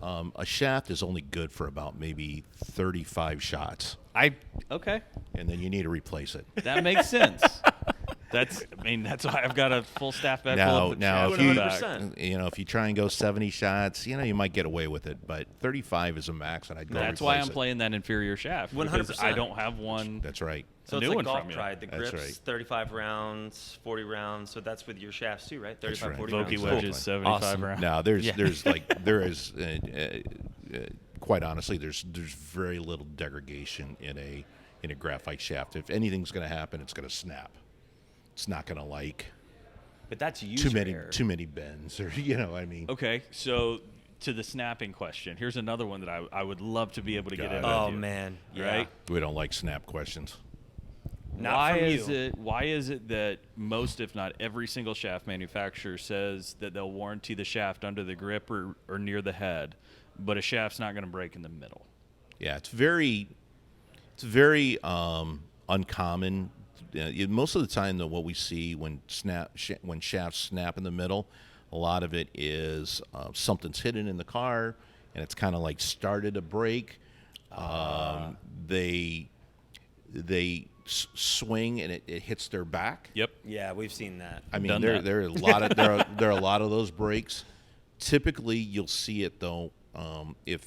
a shaft is only good for about maybe 35 shots, Okay, and then you need to replace it. that makes sense. That's why I've got a full staff back full of Now, shafts if you in the back. 100%. if you try and go 70 shots, you might get away with it, but 35 is a max, and I'd go That's why replace I'm it. playing that inferior shaft. because 100%. I don't have one. That's right. So A it's new like one Golf from you. Pride. The That's grips, right. 35 rounds, 40 rounds. So that's with your shafts too, right? 35, right. 40 Vokey rounds. Exactly. wedges, 75 Awesome. rounds. Now, there's Yeah. there is quite honestly, there's very little degradation in a graphite shaft. If anything's going to happen, it's going to snap. It's not going to like But that's user error. too many bends, or I mean. Okay, so to the snapping question, here's another one that I would love to be able to get God. in. Oh with you, man, yeah. right? We don't like snap questions. Not why from is you. it? Why is it that most, if not every single shaft manufacturer says that they'll warranty the shaft under the grip or near the head, but a shaft's not going to break in the middle? Yeah, it's very uncommon. Most of the time, though, what we see when shafts snap in the middle, a lot of it is something's hidden in the car, and it's kind of like started to break. They swing and it hits their back. Yep. Yeah, we've seen that. I mean, Done there that. there are a lot of there are a lot of those breaks. Typically, you'll see it though. If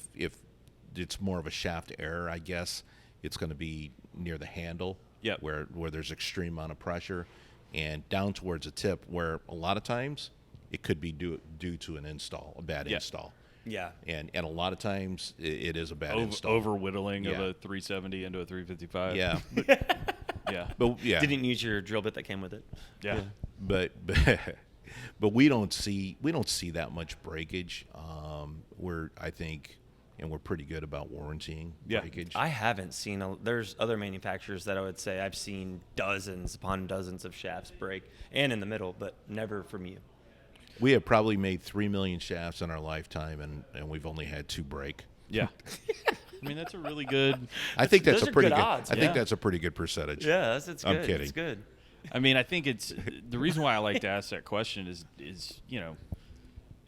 it's more of a shaft error, I guess it's going to be near the handle, Yep. where there's extreme amount of pressure, and down towards the tip, where a lot of times it could be due to an install, a bad Yeah. install. Yeah. And a lot of times it is a bad install. Over whittling of Yeah. a 370 into a 355. Yeah, Yeah. but yeah, Didn't use your drill bit that came with it. Yeah. but but we don't see that much breakage. I think, and we're pretty good about warrantying Yeah. breakage. I haven't seen. There's other manufacturers that I would say I've seen dozens upon dozens of shafts break, and in the middle, but never from you. We have probably made 3 million shafts in our lifetime, and we've only had 2 break. Yeah. I mean, that's a really good. I think that's those a are pretty good good. odds, I yeah. think that's a pretty good percentage. Yeah, it's I'm good. kidding. It's good. I mean, I think it's the reason why I like to ask that question is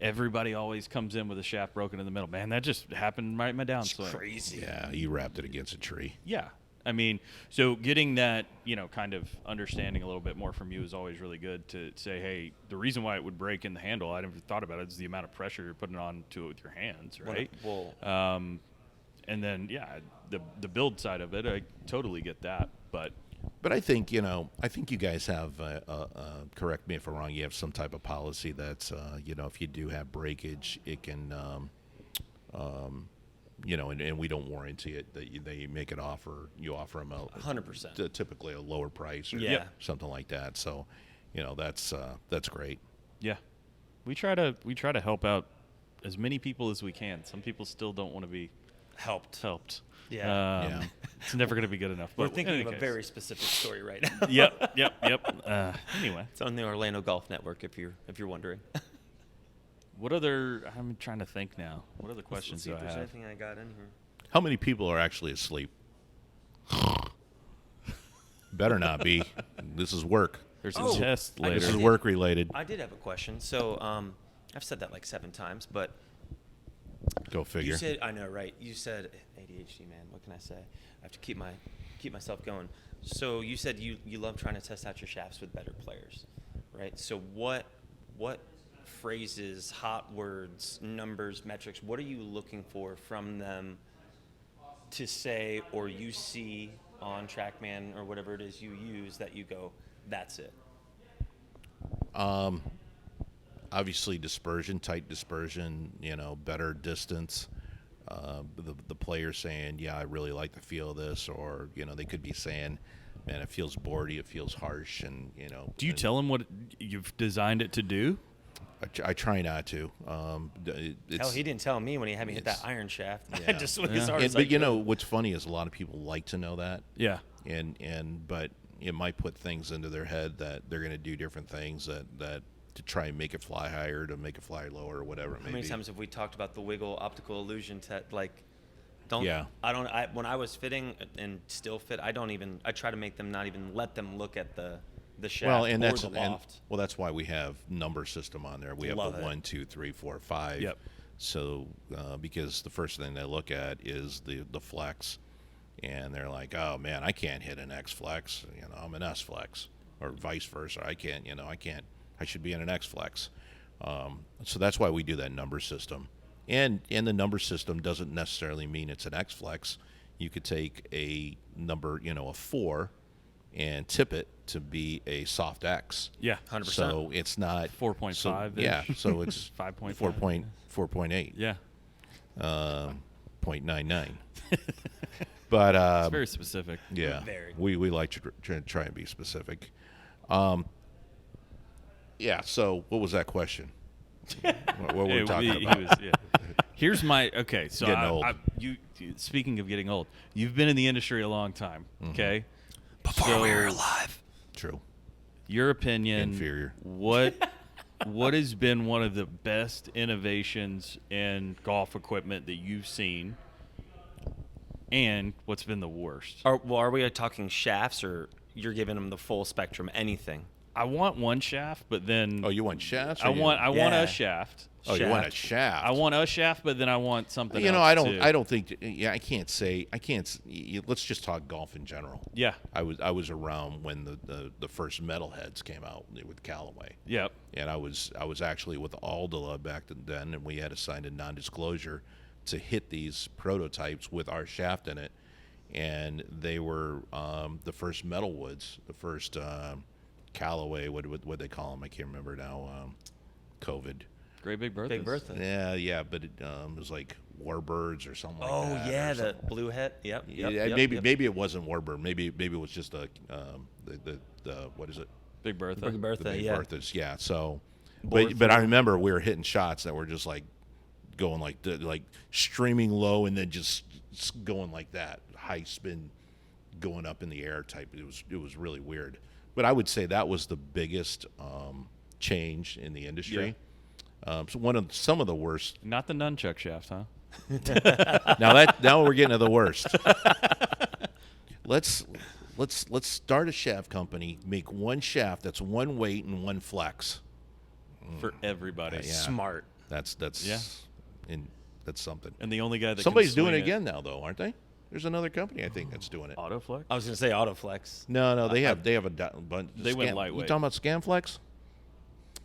everybody always comes in with a shaft broken in the middle. Man, that just happened right in my downswing. Crazy. Yeah, you wrapped it against a tree. Yeah. I mean, so getting that, kind of understanding a little bit more from you is always really good to say, hey, the reason why it would break in the handle, I never thought about it, is the amount of pressure you're putting onto it with your hands, right? Well, And then, yeah, the build side of it, I totally get that. But But I think you guys have. Correct me if I'm wrong. You have some type of policy that's if you do have breakage, it can and we don't warranty it. That they make an offer, you offer them 100%. typically a lower price or Yeah. something like that. So, that's great. yeah, we try to help out as many people as we can. Some people still don't want to be helped. Yeah. Yeah. It's never going to be good enough. We're But thinking in of a any very case. specific story right now. Yep. Anyway, It's on the Orlando Golf Network if you're wondering. what other? I'm trying to think now. What other questions Let's see do if I there's have? anything I got in here. How many people are actually asleep? Better not be. This is work. There's Oh, a test I later. This is did. work related. I did have a question. So, I've said that like 7 times, but Go figure. you said, I know, right? You said ADHD, man. What can I say? I have to keep myself going. So you said you love trying to test out your shafts with better players, right? So what phrases, hot words, numbers, metrics, what are you looking for from them to say, or you see on TrackMan or whatever it is you use that you go, that's it? Obviously dispersion, tight dispersion, better distance. The player saying, yeah, I really like the feel of this, or they could be saying, man, it feels boardy, it feels harsh, and Do you and tell them what you've designed it to do? I try not to. Hell, he didn't tell me when he had me hit that it's- iron shaft. yeah. I just went as Yeah. hard as I But could. what's funny is a lot of people like to know that, Yeah. but it might put things into their head that they're going to do different things that to try and make it fly higher, to make it fly lower, or whatever it How may many be. times have we talked about the wiggle optical illusion don't Yeah. when I was fitting and still fit, I try to make them not even let them look at the shaft Well, and or that's the loft. that's why we have number system on there. We have Love the it. 1, 2, 3, 4, 5. Yep. So because the first thing they look at is the flex, and they're like, oh man, I can't hit an X flex. I'm an S flex, or vice versa. I can't. I should be in an X flex. So that's why we do that number system. And the number system doesn't necessarily mean it's an X flex. You could take a number, a 4, and tip it to be a soft X. Yeah. 100%. So it's not 4.5 So, -ish. yeah, so it's 5.5. 4.8. Yeah. 0.99. But It's very specific. yeah, Very. we like to try and be specific. Yeah. So what was that question? What were we Yeah, talking he about? was- yeah. Here's my okay. So Getting old. you speaking of getting old, you've been in the industry a long time. Mm-hmm. Okay. Before we were alive. True. Your opinion. Inferior. What has been one of the best innovations in golf equipment that you've seen, and what's been the worst? Are we talking shafts, or you're giving them the full spectrum, anything? I want one shaft, but then Oh, you want shafts? or I you- want Yeah. a shaft. Oh, you want a shaft? I want a shaft, but then I want something. else I too. don't think. Yeah, I can't say. Let's just talk golf in general. Yeah. I was around when the first metalheads came out with Callaway. Yep. And I was actually with Aldila back then, and we had to sign a non-disclosure to hit these prototypes with our shaft in it, and they were the first metal woods, the first Callaway. What they call them? I can't remember now. COVID. Great Big Bertha. Big Bertha. Yeah, but it was like Warbirds or something Oh like that. yeah, or the something. blue hat. Yep. Yeah, Yep. maybe it wasn't Warbird. Maybe it was just the what is it? Big Bertha. Big Bertha. The Big Yeah. Berthas. Yeah. So, Board but I through. remember we were hitting shots that were just like going like streaming low and then just going like that, high spin, going up in the air type. It was really weird. But I would say that was the biggest change in the industry. So some of the worst. Not the nunchuck shaft, huh? Now we're getting to the worst. Let's start a shaft company. Make one shaft that's one weight and one flex. For everybody. Yeah. Smart. That's Yeah. that's something. And the only guy that Somebody's can doing it swing again now, though, aren't they? There's another company I think that's doing it. Autoflex. I was gonna say Autoflex. No, they have a bunch. They went lightweight. You talking about Scamflex?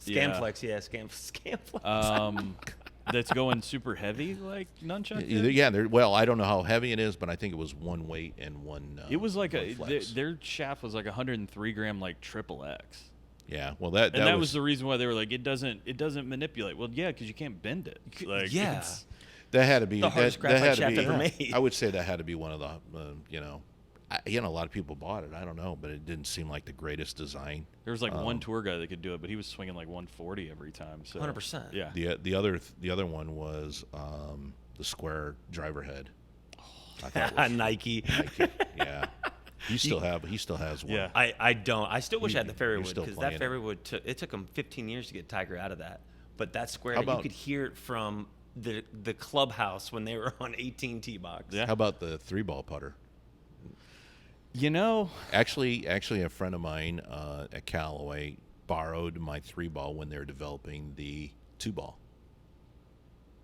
Yeah. Scamflex. Yeah. Scamflex. That's going super heavy like nunchuck. did? Yeah. Well, I don't know how heavy it is, but I think it was one weight and one. It was like one flex. their shaft was like 103 gram like triple X. Yeah. Well, that was the reason why they were like it doesn't manipulate. Well, yeah, because you can't bend it. Like, yeah. it's- that had to be The hardest that had graphite to shaft be. ever made. I would say that had to be one of the a lot of people bought it. I don't know, but it didn't seem like the greatest design. There was like one tour guy that could do it, but he was swinging like 140 every time. So 100%. Yeah. The other one was the square driver head. I thought it was Nike. Nike. Yeah. He still has one. Yeah. I don't. I still wish I had the You're Fairywood still because playing that it. Fairywood it took him 15 years to get Tiger out of that. But that square, How you about- could hear it from the clubhouse when they were on 18 tee box. Yeah. How about the 3-ball putter? You know, Actually, a friend of mine at Callaway borrowed my 3-ball when they were developing the 2-ball.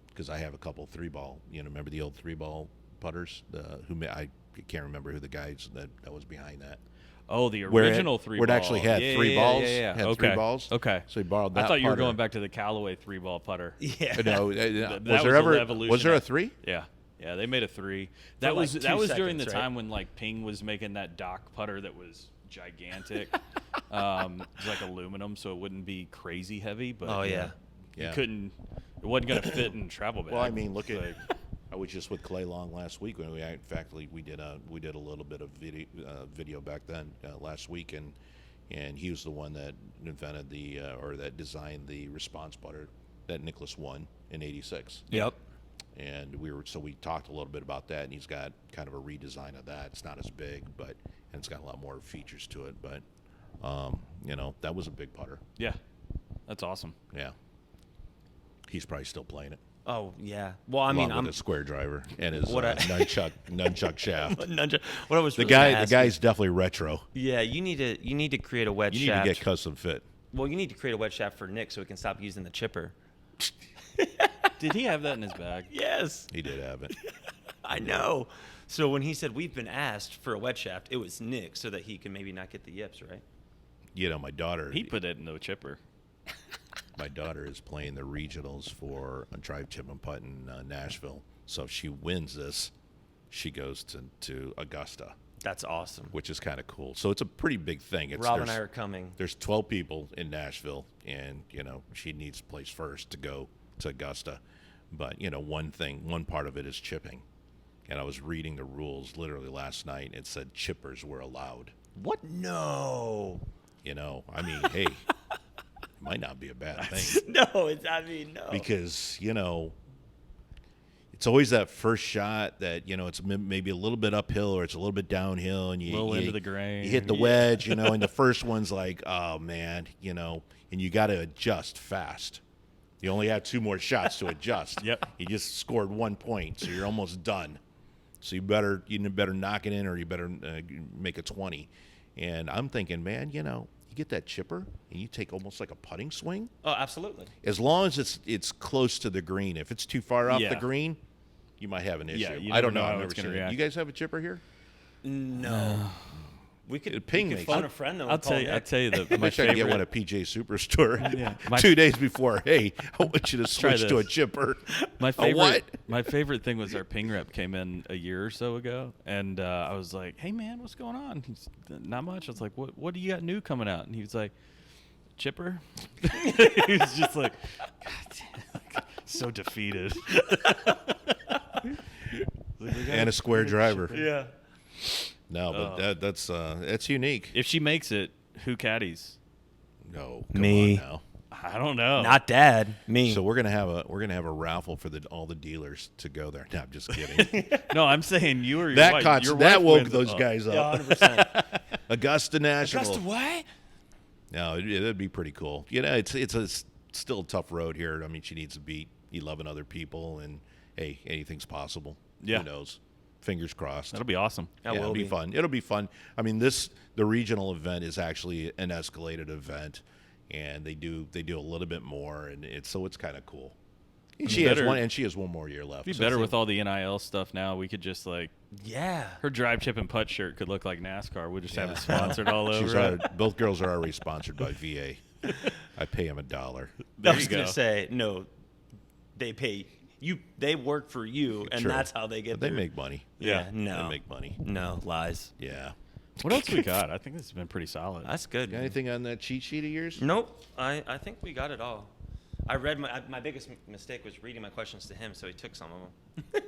Because I have a couple 3-ball. Remember the old 3-ball putters? I can't remember who the guys that was behind that. oh, the Where it- original three. where it actually had yeah, 3 yeah, balls, Yeah, yeah. had okay. 3 balls. Okay. So he borrowed that I thought you were putter. going back to the Callaway 3-ball putter. Yeah. No, That was was there the ever evolution was there a of- 3? Yeah. Yeah, they made a 3. That like was 2 during the seconds, right? time when like Ping was making that dock putter that was gigantic. It was like aluminum, so it wouldn't be crazy heavy. But Oh, yeah. Yeah. It wasn't gonna fit in travel bag. Well, I mean, look at. Like, I was just with Clay Long last week when we did a little bit of video back then last week, and he was the one that invented that designed the response putter that Nicklaus won in '86. Yep. And we talked a little bit about that, and he's got kind of a redesign of that. It's not as big, and it's got a lot more features to it. But that was a big putter. yeah, that's awesome. Yeah, he's probably still playing it. Oh yeah. Well, I Along mean, with a square driver and his What I- nunchuck shaft. what I was The really gonna the ask guy's definitely retro. Yeah, you need to create a wet You need shaft. to get custom fit. Well, you need to create a wet shaft for Nick so he can stop using the chipper. Did he have that in his bag? Yes, He did have it. I know. So when he said we've been asked for a wet shaft, it was Nick so that he can maybe not get the yips, right? My daughter. He put it in the chipper. My daughter is playing the regionals for a drive, chip, and putt in Nashville. So if she wins this, she goes to Augusta, That's awesome. which is kind of cool. So it's a pretty big thing. Rob and I are coming. There's 12 people in Nashville, and she needs to place first to go to Augusta. But one part of it is chipping, and I was reading the rules literally last night. It said chippers were allowed. What? No. I mean, hey, it might not be a bad thing No, no. because it's always that first shot that it's maybe a little bit uphill or it's a little bit downhill, and Little into the grain. You hit the wedge, and the first one's like, oh man, and you got to adjust fast. You only have 2 more shots to adjust. Yep. You just scored 1 point, so you're almost done. So you better knock it in, or you better make a 20. And I'm thinking, man, you get that chipper and you take almost like a putting swing. Oh, absolutely. As long as it's close to the green. If it's too far off the Yeah. green, you might have an issue. Yeah, you I don't never know know. how I've never it's gonna seen it. react. You guys have a chipper here? No. We could Ping we could makes phone it. a friend though. I'll tell you. I My might try to get one favorite. at PJ Superstore Yeah. My- 2 days before. Hey, I want you to Try switch to a this. chipper. My A favorite, what? my favorite thing was our ping rep came in a year or so ago, and I was like, "Hey man, what's going on?" He's not much. I was like, "What do you got new coming out?" And he was like, "Chipper." He was just like, "God damn." So defeated. And a square driver. Yeah. No, but that's unique. If she makes it, who caddies? No, come Me. on now. I don't know. Not Dad. Me. So we're gonna have a raffle for all the dealers to go there. No, I'm just kidding. No, I'm saying you or your wife. Your that wife woke wins those it. guys yeah, up. 100%. Augusta National. Augusta what? No, it'd be pretty cool. You know, it's still a tough road here. I mean, she needs to beat 11 other people, and hey, anything's possible. Yeah. Who knows? Fingers crossed. That'll be awesome. That Yeah, will it'll be fun. It'll be fun. I mean, the regional event is actually an escalated event, and they do a little bit more, and it's kind of cool. And she has one more year left. It'd So be better it's- with all the NIL stuff now. We could just Yeah. her drive, chip, and putt shirt could look like NASCAR. We'll just have it Yeah. sponsored all She's over. both girls are already sponsored by VA. I pay them $1. There I was you go. gonna say no. They pay you. They work for you, and True. that's how they get. They their- make money. Yeah. Yeah. No. They make money. No lies. Yeah. What else we got? I think this has been pretty solid. That's good. Got anything on that cheat sheet of yours? Nope. I think we got it all. I read my biggest mistake was reading my questions to him, so he took some of them.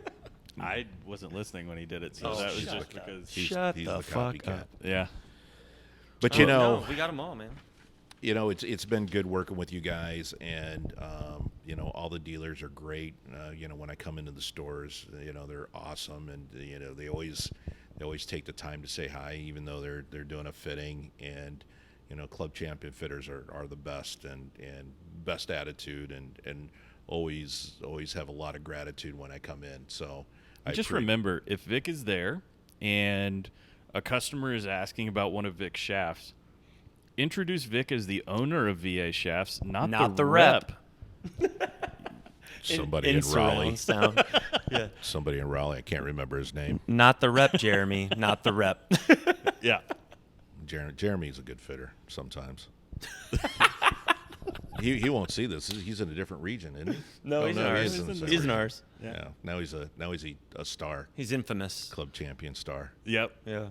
I wasn't listening when he did it, so Oh, that was shut just up. because. Shut he's the the fuck copycat. up. Yeah. But No, we got them all, man. it's been good working with you guys, and all the dealers are great. When I come into the stores, they're awesome, and they always take the time to say hi, even though they're doing a fitting. And Club Champion fitters are the best, and best attitude, and always have a lot of gratitude when I come in. So Just remember, if Vic is there and a customer is asking about one of Vic's shafts, introduce Vic as the owner of VA Shafts, not the rep. somebody in in Raleigh. surround sound. Yeah. Somebody in Raleigh. I can't remember his name. Not the rep, Jeremy. Not the rep. Yeah. Jeremy's a good fitter sometimes. He won't see this. He's in a different region, isn't he? No, Oh, he's no, in he ours. is in the same He's in region. ours. Yeah. Now he's a star, He's infamous. Club Champion star. Yep. Yeah. All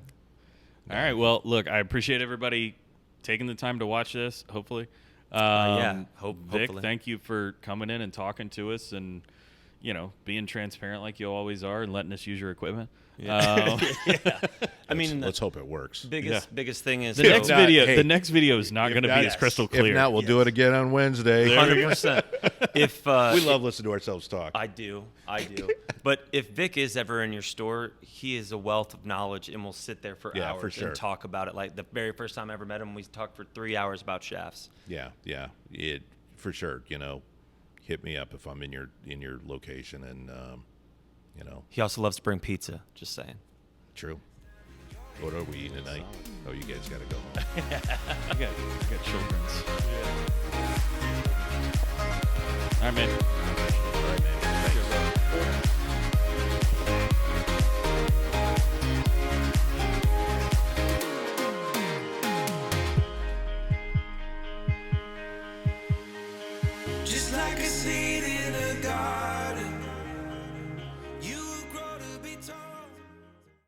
right. Well, look, I appreciate everybody taking the time to watch this, hopefully. Yeah, Vic, hopefully. thank you for coming in and talking to us and, being transparent like you always are and letting us use your equipment. Yeah. I mean, Let's hope it works. biggest thing is The next not- video, hey, the next video is not if going to not- be as crystal clear. If not, we'll do it again on Wednesday. 100%. If We love listening to ourselves talk. I do. But if Vic is ever in your store, he is a wealth of knowledge and will sit there for Yeah, hours for sure. and talk about it. Like the very first time I ever met him, we talked for 3 hours about shafts. Yeah, it for sure. Hit me up if I'm in your location, and He also loves to bring pizza. Just saying. true. What are we eating tonight? Oh, you guys got to go home. I got children's. All right, man.